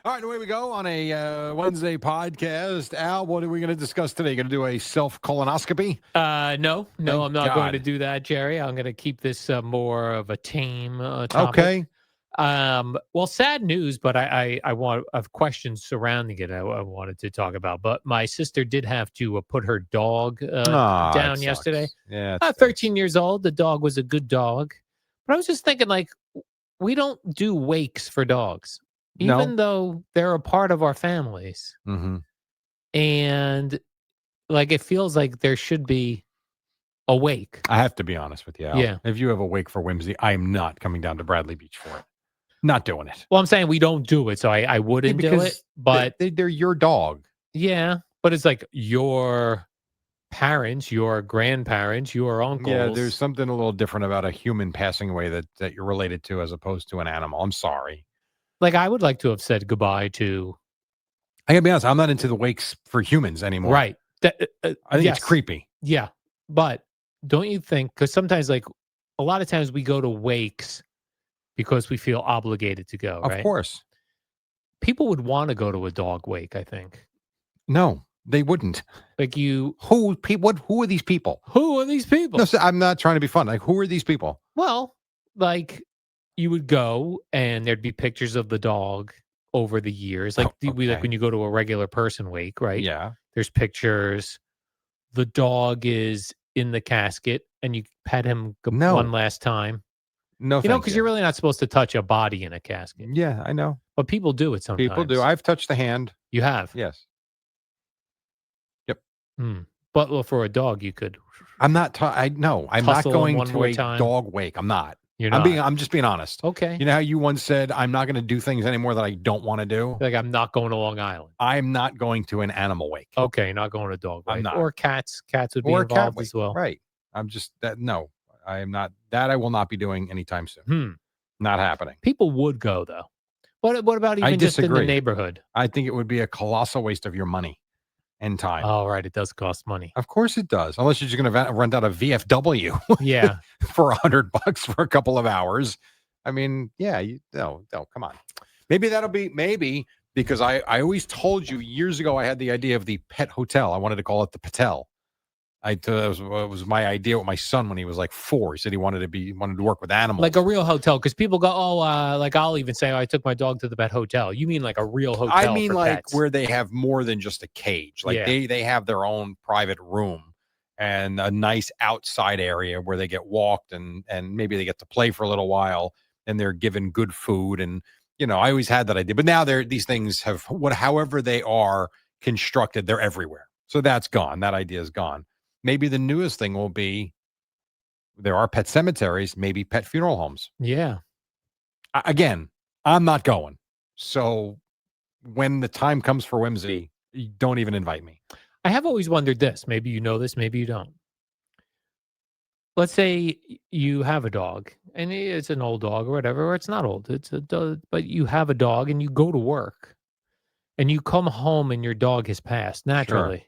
All right, away we go on a Wednesday podcast. Al, what are we going to discuss today? Going to do a self-colonoscopy? No, Thank I'm not going to God. do that, Jerry. I'm going to keep this more of a tame topic. Okay. Well, sad news, but I have questions surrounding it. I wanted to talk about, but my sister did have to put her dog Ah, it down yesterday. sucks. Yeah, it stinks. 13 years old. The dog was a good dog, but I was just thinking, like, we don't do wakes for dogs, No. even though they're a part of our families, Mm-hmm. and like it feels like there should be a wake. I have to be honest with you, Al. Yeah. If you have a wake for whimsy, I am not coming down to Bradley Beach for it. Not doing it. Well, I'm saying we don't do it, so I Yeah, wouldn't do it. because But they're your dog. yeah, but it's like your parents, your grandparents, your Yeah, there's uncles. something a little different about a human passing away that you're related to as opposed to an animal. I'm sorry. Like I would like to have said goodbye to. I gotta be honest, I'm not into the wakes for humans anymore. Right. I think it's Yes. creepy. Yeah. But don't you think? Because sometimes, like a lot of times, we go to wakes because we feel obligated to go. Of Right. course. People would want to go to a dog wake. I think. No, they wouldn't. Like you. Who are these people? Who are these people? No, I'm not trying to be fun. Like, who are these people? Well, like you would go and there'd be pictures of the dog over the years. Like like Okay. when you go to a regular person wake, right? Yeah. There's pictures. The dog is in the casket and you pet him one No. last time. No, You know, thank because you. you're really not supposed to touch a body in a casket. Yeah, I know. But people do it People do. sometimes. I've touched the hand. You have. Yes. Yep. Hmm. But well, for a dog, you could I'm not. I'm not tussle him going one to more a time. dog wake. I'm not. You're not. I'm just being honest. Okay. You know how you once said, "I'm not going to do things anymore that I don't want to do." Like I'm not going to Long Island. I'm not going to an animal wake. Okay, not going to dog I'm wake. not. Or cats. Cats would be Or a cat involved wake. as well. Right. I'm just that. No, I am not. That I will not be doing anytime soon. Hmm. Not happening. People would go though. What about I even just in the disagree. neighborhood? I think it would be a colossal waste of your money and time. Oh, right, it does cost money. Of course it does. Unless you're just going to rent out a VFW Yeah. for $100 for a couple of hours. I mean, yeah, no, come on. Maybe that'll be because I always told you years ago I had the idea of the pet hotel. I wanted to call it the Patel. It was my idea with my son when he was like 4. He said he wanted to work with animals. Like a real hotel, because people go, like I'll even say, I took my dog to the pet hotel. You mean like a real hotel? I mean, for like pets. where they have more than just a cage. Like Yeah. they have their own private room and a nice outside area where they get walked and maybe they get to play for a little while and they're given good food. And I always had that idea, but now these things have however they are constructed, they're everywhere. So that's gone. That idea is gone. Maybe the newest thing will be there are pet cemeteries, maybe pet funeral homes. Yeah. Again, I'm not going. So when the time comes for whimsy, don't even invite me. I have always wondered this. Maybe you know this, maybe you don't. Let's say you have a dog and it's an old dog or whatever, or it's not old. It's a dog, but you have a dog and you go to work and you come home and your dog has passed naturally. Sure.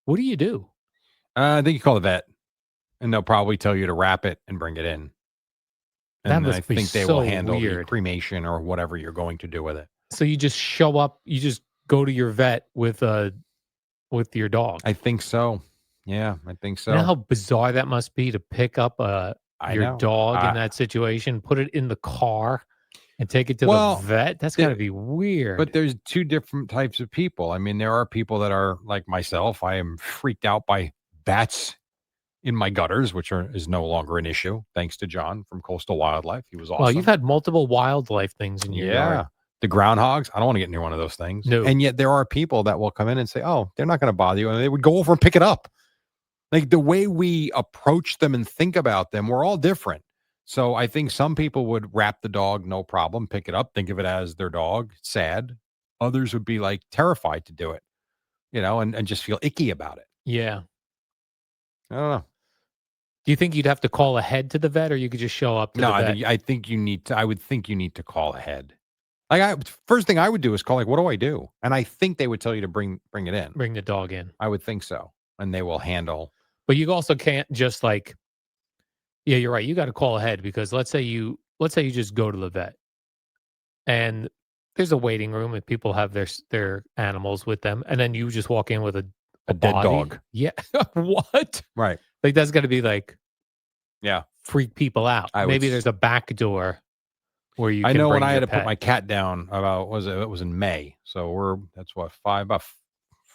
What do you do? I think you call the vet, and they'll probably tell you to wrap it and bring it in. That And I must be think they will so handle the weird. cremation or whatever you're going to do with it. So you just show up, you just go to your vet with your dog. I think so. Yeah, I think so. You know how bizarre that must be to pick up your dog in that situation, put it in the car, and take it to the vet? That's got to be weird. But there's two different types of people. I mean, there are people that are like myself. I am freaked out by bats in my gutters, which is no longer an issue, thanks to John from Coastal Wildlife. He was awesome. Well, you've had multiple wildlife things in your yard. The groundhogs, I don't want to get near one of those things. No. And yet there are people that will come in and say, oh, they're not going to bother you. And they would go over and pick it up. Like the way we approach them and think about them, we're all different. So I think some people would wrap the dog, no problem, pick it up, think of it as their dog, sad. Others would be like terrified to do it, and just feel icky about it. Yeah. I don't know. Do you think you'd have to call ahead to the vet, or you could just show up to the vet? I think you need to. I would think you need to call ahead. Like first thing I would do is call. Like, what do I do? And I think they would tell you to bring it in. Bring the dog in. I would think so, and they will handle. But you also can't just yeah, you're right. You got to call ahead because let's say you just go to the vet, and there's a waiting room and people have their animals with them, and then you just walk in with A a dead body. dog. Yeah. What? Right. Like, that's gotta be, like, Yeah. freak people out. I would Maybe there's a back door where you I can know when bring I had your to put pet. my cat down about it was in May. So that's what, 4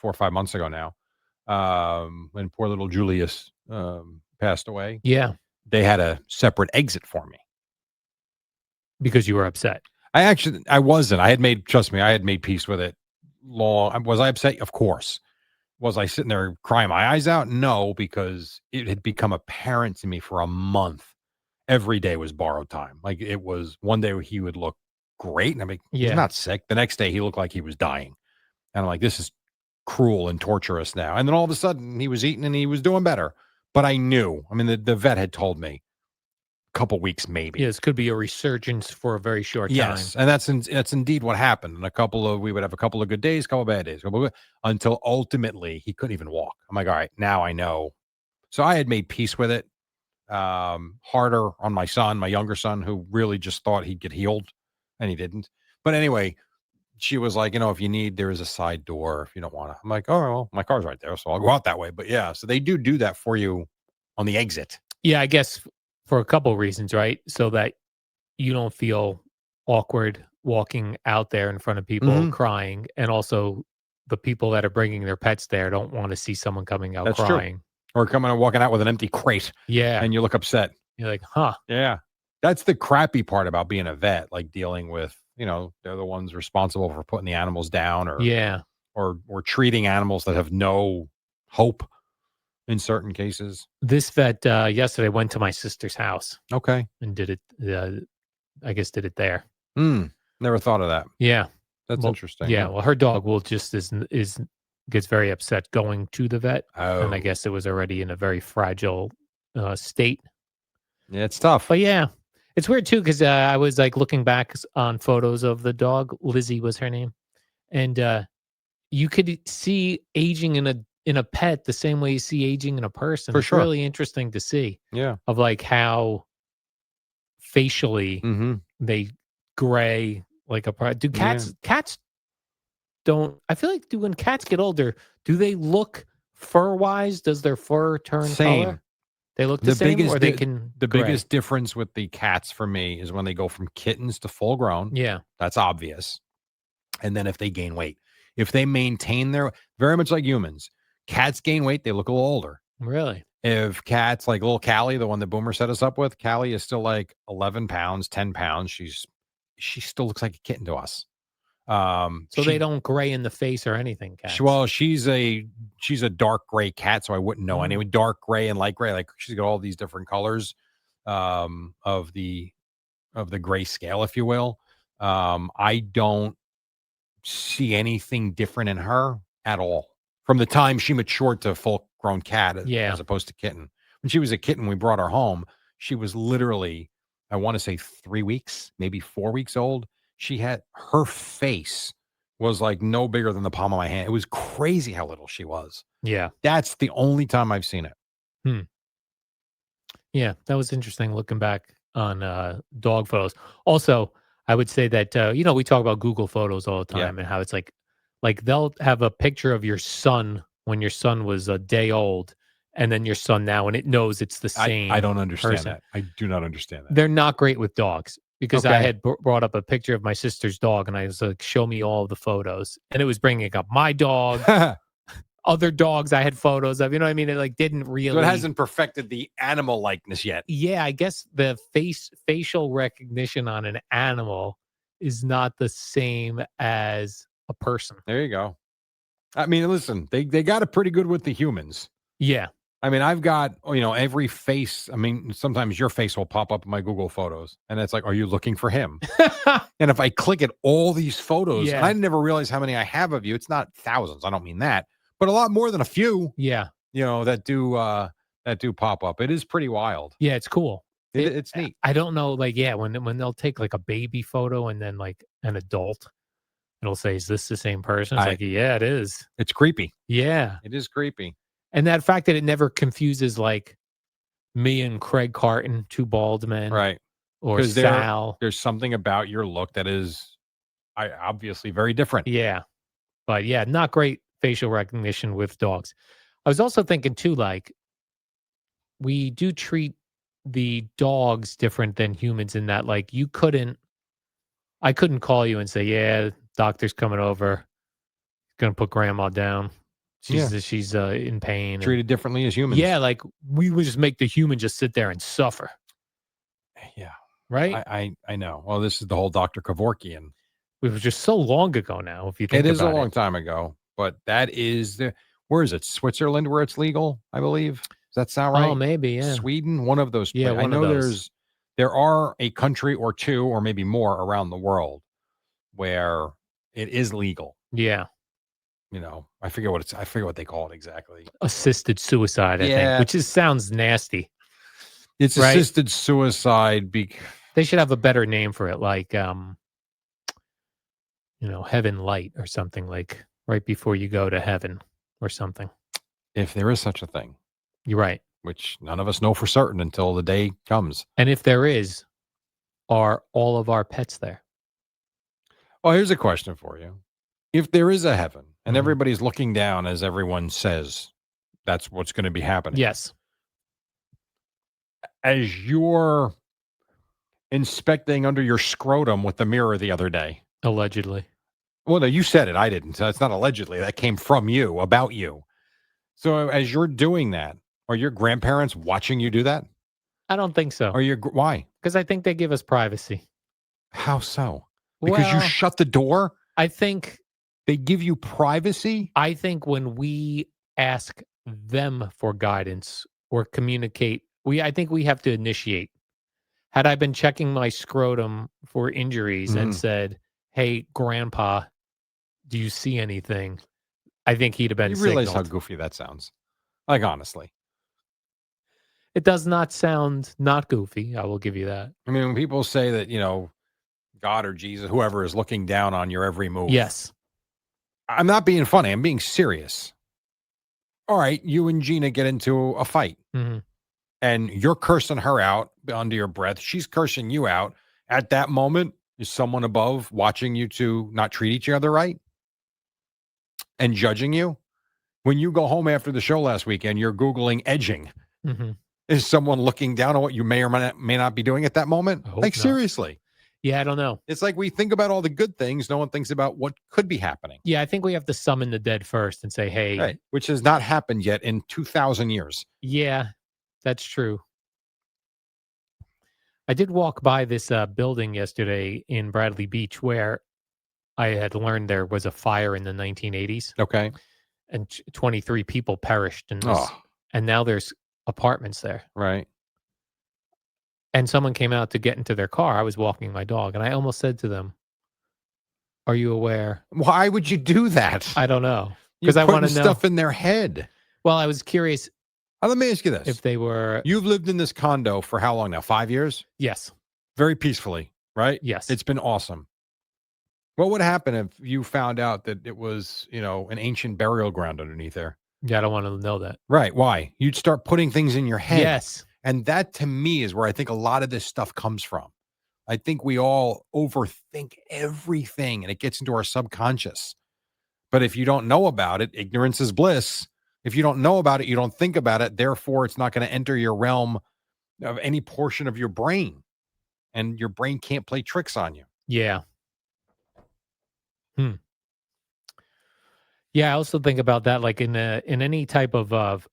or 5 months ago now. When poor little Julius passed away, Yeah, they had a separate exit for me. because you were upset. I wasn't. I had made trust me, I had made peace with it long. Was I upset? Of course. Was I sitting there crying my eyes out? No, because it had become apparent to me for a month. Every day was borrowed time. Like, it was one day he would look great, and I'm like, he's Yeah. not sick. The next day he looked like he was dying. And I'm like, this is cruel and torturous now. And then all of a sudden he was eating and he was doing better. But I knew, I mean, the vet had told me a couple weeks Yeah, maybe. this could be a resurgence for a very short time. Yes, and that's indeed what happened. And we would have a couple of good days, couple of bad days, until ultimately he couldn't even walk. I'm like, all right, now I know. So I had made peace with it. Harder on my son, my younger son, who really just thought he'd get healed, and he didn't. But anyway, she was like, if you need, there is a side door if you don't want to. I'm like, oh, well, my car's right there, so I'll go out that way. But yeah, so they do that for you on the exit. Yeah, I guess for a couple reasons, right? So that you don't feel awkward walking out there in front of people Mhm. crying, and also the people that are bringing their pets there don't wanna see someone coming out That's true. crying. Or coming and walking out with an empty crate, Yeah. and you look upset. You're like, "Huh." Yeah. That's the crappy part about being a vet, like dealing with, they're the ones responsible for putting the animals down, or Yeah. or treating animals that have no hope in certain cases. This vet, yesterday went to my sister's house Okay. and did it, I guess did it there. Mm. Never thought of that. Yeah. That's Well, interesting. yeah, Huh? well, her dog will just is gets very upset going to the vet, and I Oh, guess it was already in a very fragile, state. yeah, it's tough. But yeah, it's weird too because I was like looking back on photos of the dog. Lizzie was her name, and you could see aging in a pet the same way you see aging in a person. For It's sure. really interesting to see Yeah. of like how facially Mhm. they gray like a. Do Yeah. cats don't? I feel like when cats get older, do they look fur wise? Does their fur turn Same. color? They look the The same, or biggest they di can the gray. biggest difference with the cats for me is when they go from kittens to full grown. Yeah, That's obvious. And then if they gain weight. If they maintain their, very much like humans, cats gain weight, they look a little older. really. If cats, like little Callie, the one that Boomer set us up with, Callie is still like 11 pounds, 10 pounds. She still looks like a kitten to us. So they don't gray in the face or anything, cats. Well, she's a dark gray cat, so I wouldn't know Mm, anyway. Dark gray and light gray, like she's got all these different colors of the gray scale, if you will. I don't see anything different in her at all from the time she matured to full grown cat, yeah, as opposed to kitten. When she was a kitten, we brought her home. She was literally, I want to say 3 weeks, maybe 4 weeks old. She had, her face was like no bigger than the palm of my hand. It was crazy how little she was. yeah, That's the only time I've seen it. hmm, yeah. That was interesting looking back on dog photos. Also, I would say that we talk about Google Photos all the Yeah. time and how it's like they'll have a picture of your son when your son was a day old, and then your son now, and it knows it's the I same don't understand person. that. I do not understand that. They're not great with dogs because I Okay. had brought up a picture of my sister's dog, and I was like, "Show me all the photos," and it was bringing up my dog, So other dogs I had photos of. You know what I mean? It like didn't it really. hasn't perfected the animal likeness yet. Yeah, I guess the facial recognition on an animal is not the same as a person. There you go. I mean, listen, they got it pretty good with the humans. Yeah. I mean, I've got, every face. I mean, sometimes your face will pop up in my Google photos, and it's like, are you looking for him? And if I click at all these photos, and Yeah. I never realized how many I have of you, it's not thousands. I don't mean that, but a lot more than a few, Yeah. that do pop up. It is pretty wild. Yeah, it's cool. It's neat. I don't know, like, yeah, when they'll take like a baby photo and then like an adult, it'll say, "Is this the same person?" It's I like, yeah, it is. It's creepy. Yeah. It is creepy. And that fact that it never confuses like me and Craig Carton, two bald men, Right. or Because Sal. there's something about your look that is Obviously very different. Yeah. But yeah, not great facial recognition with dogs. I was also thinking too, like, we do treat the dogs different than humans in that, like, I couldn't call you and say, yeah, doctor's coming over, gonna put grandma down. Yeah. She's in pain. And Treated differently as humans. yeah, like we would just make the human just sit there and suffer, Yeah. right? I know. Well, this is the whole Dr. Kevorkian. It was just so long ago now, if you It think is a about it. long time ago, but that is where is it? Switzerland where it's legal, I believe. Does that sound Oh, right? maybe, yeah. Sweden, one of those Yeah, places. I one of know those. there are a country or two or maybe more around the world where it is legal. Yeah. I forget what they call it exactly. Assisted suicide, I think, Yeah, which sounds nasty, it's right? assisted suicide. They should have a better name for it, like Heaven-Lite or something, like right before you go to heaven or something. If there is such a thing, You're right. which none of us know for certain until the day comes. And if there is, are all of our pets there? Well, here's a question for you. If there is a heaven and Mhm. everybody's looking down, as everyone says, that's what's going to be happening. Yes, As you're inspecting under your scrotum with the mirror the other day. allegedly. Well, no, you said it. I didn't. So it's not allegedly. That came from you, about you. So as you're doing that, are your grandparents watching you do that? I don't think so, Why? because I think they give us privacy. How so? Because you Well, shut the door? I think They give you privacy? when we ask them for guidance or communicate, I think we have to initiate. Had I been checking my scrotum for injuries and Mhm. said, "Hey, grandpa, do you see anything?" I think he'd have been You realize how signaled. goofy that sounds. Like, honestly. It does not sound not goofy, I will give you that. I mean, when people say that, God or Jesus, whoever is looking down on your every move, Yes. I'm not being funny. I'm being serious. All right, you and Gina get into a fight Mhm. and you're cursing her out under your breath. She's cursing you out. At that moment, is someone above watching you to not treat each other right and judging you? When you go home after the show last weekend, you're Googling edging. Mhm. Is someone looking down on what you may or may not be doing at that moment? I hope Like, not. seriously. Yeah, I don't know. It's like we think about all the good things. No one thinks about what could be happening. Yeah, I think we have to summon the dead first and say, Right. "Hey." Which has not happened yet in 2,000 years. Yeah, that's true. I did walk by this, building yesterday in Bradley Beach where I had learned there was a fire in the 1980s, Okay. and 23 people perished in this, Oh, and now there's apartments there. right. And someone came out to get into their car. I was walking my dog, and I almost said to them, "Are you aware?" Why would you do that? I don't know, You're because I putting wanna know. stuff in their head. Well, I was curious Let me ask you if this. they were. You've lived in this condo for how long now? 5 years? Yes, Very peacefully, right? yes. It's been awesome. What would happen if you found out that it was, an ancient burial ground underneath there? Yeah, I don't wanna know that. Right. Why? You'd start putting things in your head. Yes. And that to me is where I think a lot of this stuff comes from. I think we all overthink everything and it gets into our subconscious. But if you don't know about it, ignorance is bliss. If you don't know about it, you don't think about it. Therefore, it's not going to enter your realm of any portion of your brain. And your brain can't play tricks on you. Yeah. Hmm. Yeah, I also think about that, like, in any type of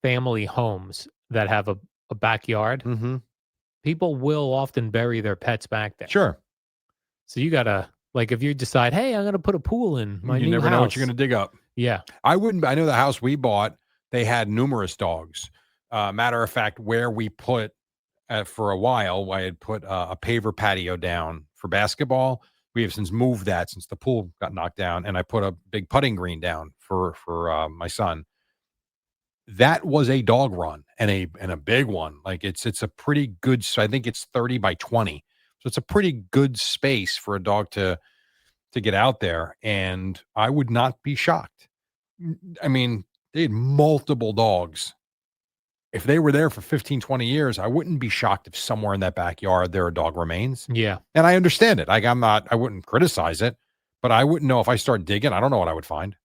family homes that have a backyard, Mm-hmm. people will often bury their pets back there. Sure. So you gotta, like, if you decide, "Hey, I'm gonna put a pool in my You new never know what you're house." going to dig up. Yeah. I know the house we bought, they had numerous dogs. Matter of fact, where we put for a while, I had put a paver patio down for basketball. We have since moved that since the pool got knocked down, and I put a big putting green down for my son. That was a dog run and a big one. Like it's a pretty good. I think it's 30 by 20, so it's a pretty good space for a dog to get out there. And I would not be shocked. I mean, they had multiple dogs if they were there for 15, 20 years, I wouldn't be shocked if somewhere in that backyard there are dog remains. Yeah. And I understand it. Like I wouldn't criticize it, but I wouldn't know if I start digging. I don't know what I would find.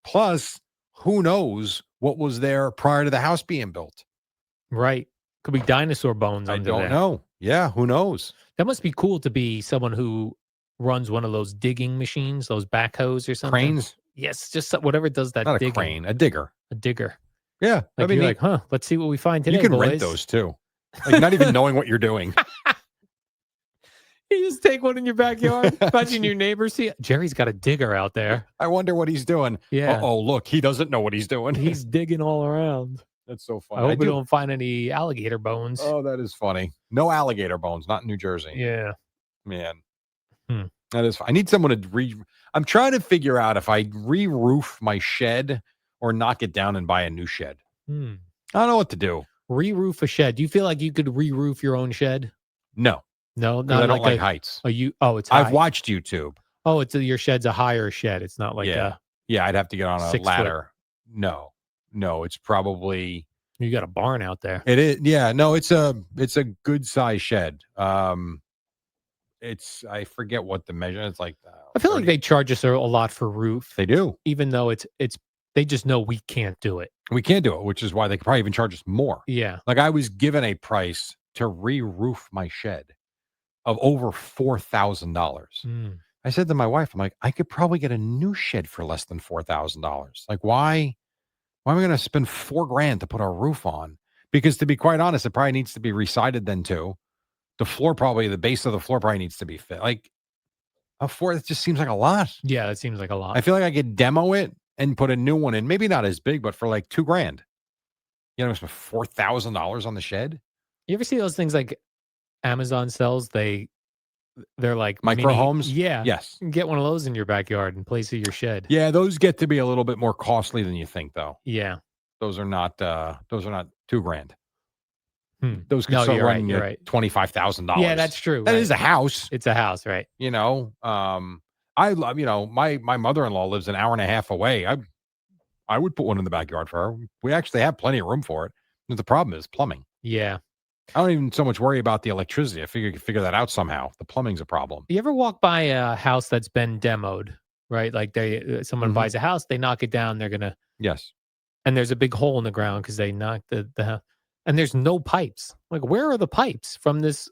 Plus, who knows what was there prior to the house being built? Right. Could be dinosaur bones I under don't there. know. Yeah, who knows? That must be cool to be someone who runs one of those digging machines, those backhoes or something. Cranes? Yes, just whatever does that Not a digging. crane, a digger. A digger. Yeah. Like you're like, huh, let's see what we find today, you can boys. rent those too. Like not even knowing what you're doing. You just take one in your backyard. Imagine your neighbors see it. Jerry's got a digger out there. I wonder what he's doing. Yeah. Oh, look, he doesn't know what he's doing. He's digging all around. That's so funny. I hope we don't find any alligator bones. Oh, that is funny. No alligator bones, not in New Jersey. Yeah. Man. Hmm. That is. I need someone to I'm trying to figure out if I re-roof my shed or knock it down and buy a new shed. Hmm. I don't know what to do. Re-roof a shed. Do you feel like you could re-roof your own shed? No. No, Because not I don't like a heights. it's high. I've watched YouTube. Oh, your shed's a higher shed. It's not like Yeah, I'd have to get on a 6 foot. ladder. No, it's probably You got a barn out there. it is. Yeah, no, it's a good size shed. It's I forget what the measure. It's like I feel like 30. they charge us a lot for roof, They do. even though it's they just know we can't do it. We can't do it, which is why they could probably even charge us more. Yeah. Like I was given a price to re-roof my shed of over $4,000. Mm. I said to my wife, I'm like, I could probably get a new shed for less than $4,000. Like, why am I going to spend $4,000 to put a roof on? Because to be quite honest, it probably needs to be resided then too. The base of the floor probably needs to be fit. Like it just seems like a lot. Yeah, that seems like a lot. I feel like I could demo it and put a new one in. Maybe not as big, but for like $2,000. You know, spend $4,000 on the shed. You ever see those things like Amazon sells? They're like Micro homes? Yeah. Yes. You can get one of those in your backyard in place of your shed. Yeah, those get to be a little bit more costly than you think, though. Yeah. Those are not $2,000. Hmm. Those can No, start you're right, running you're you right. $25,000. Yeah, that's true. That right. is a house. It's a house, right? You know, I love. My mother-in-law lives an hour and a half away. I would put one in the backyard for her. We actually have plenty of room for it. But the problem is plumbing. Yeah. I don't even so much worry about the electricity. I figure you can figure that out somehow. The plumbing's a problem. You ever walk by a house that's been demoed, right? Like someone Mhm. buys a house, they knock it down, they're gonna, Yes. and there's a big hole in the ground because they knocked the and there's no pipes. Like, where are the pipes from this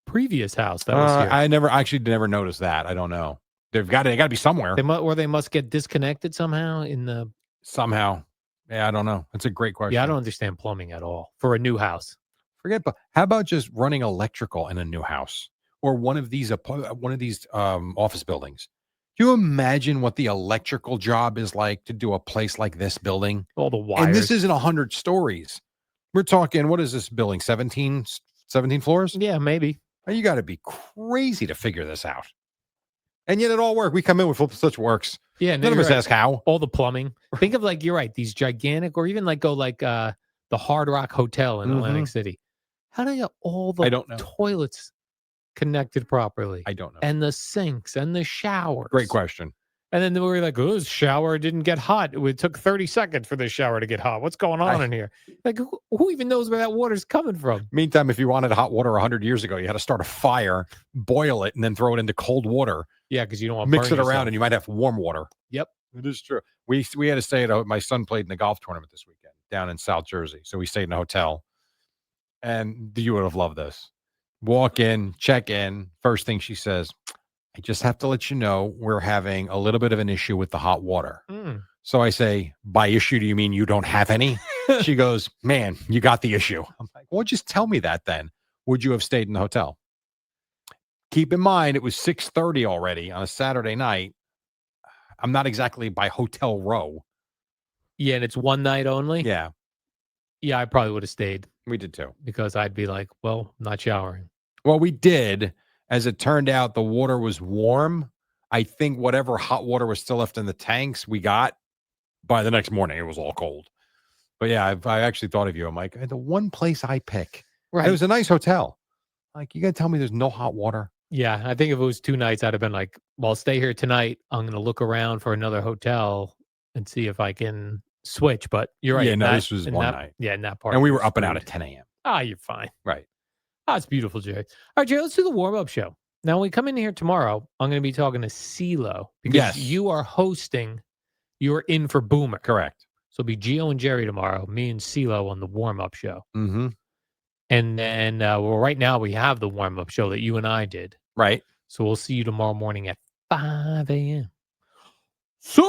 previous house that was here? I never noticed that. I don't know. They got to be somewhere. They must get disconnected somehow in the. Somehow. Yeah, I don't know. That's a great question. Yeah, I don't understand plumbing at all for a new house. But how about just running electrical in a new house or one of these office buildings? Do you imagine what the electrical job is like to do a place like this building? All the wires. And this isn't 100 stories. We're talking, what is this building? 17 floors? Yeah, maybe. You got to be crazy to figure this out. And yet it all worked. We come in with such works. Yeah, None of us ask how. All the plumbing. Think of you're right, these gigantic, or even go the Hard Rock Hotel in Atlantic City. How do you get all the toilets connected properly? I don't know. And the sinks and the showers. Great question. And then we were like, oh, this shower didn't get hot. It took 30 seconds for this shower to get hot. What's going on in here? Like, who even knows where that water's coming from? Meantime, if you wanted hot water 100 years ago, you had to start a fire, boil it, and then throw it into cold water. Yeah, because you don't want to mix it around, and you might have warm water. Yep. It is true. We had to stay at my son played in the golf tournament this weekend down in South Jersey. So we stayed in a hotel. And you would have loved this. Walk in, check in. First thing she says, I just have to let you know we're having a little bit of an issue with the hot water. Mm. So I say, by issue, do you mean you don't have any? She goes, man, you got the issue. I'm like, well, just tell me that then. Would you have stayed in the hotel? Keep in mind, it was 6:30 already on a Saturday night. I'm not exactly by hotel row. Yeah, and it's one night only? Yeah. Yeah, I probably would have stayed. We did too. Because I'd be like, well, not showering. Well, we did. As it turned out, the water was warm. I think whatever hot water was still left in the tanks, we got by the next morning. It was all cold. But yeah, I actually thought of you. I'm like, the one place I pick. Right. It was a nice hotel. Like, you got to tell me there's no hot water? Yeah, I think if it was 2 nights, I'd have been like, well, I'll stay here tonight. I'm going to look around for another hotel and see if I can switch, but you're right. Yeah, in no, that- this was in one that- night. Yeah, in that part. And we you're were up and out at screwed. 10 a.m. You're fine. Right. It's beautiful, Jerry. All right, Jerry, let's do the warm-up show. Now, when we come in here tomorrow, I'm going to be talking to CeeLo because Yes. you are hosting. You're in for Boomer. Correct. So it'll be Gio and Jerry tomorrow, me and CeeLo on the warm-up show. Mm-hmm. And then, right now we have the warm-up show that you and I did. Right. So we'll see you tomorrow morning at 5 a.m. So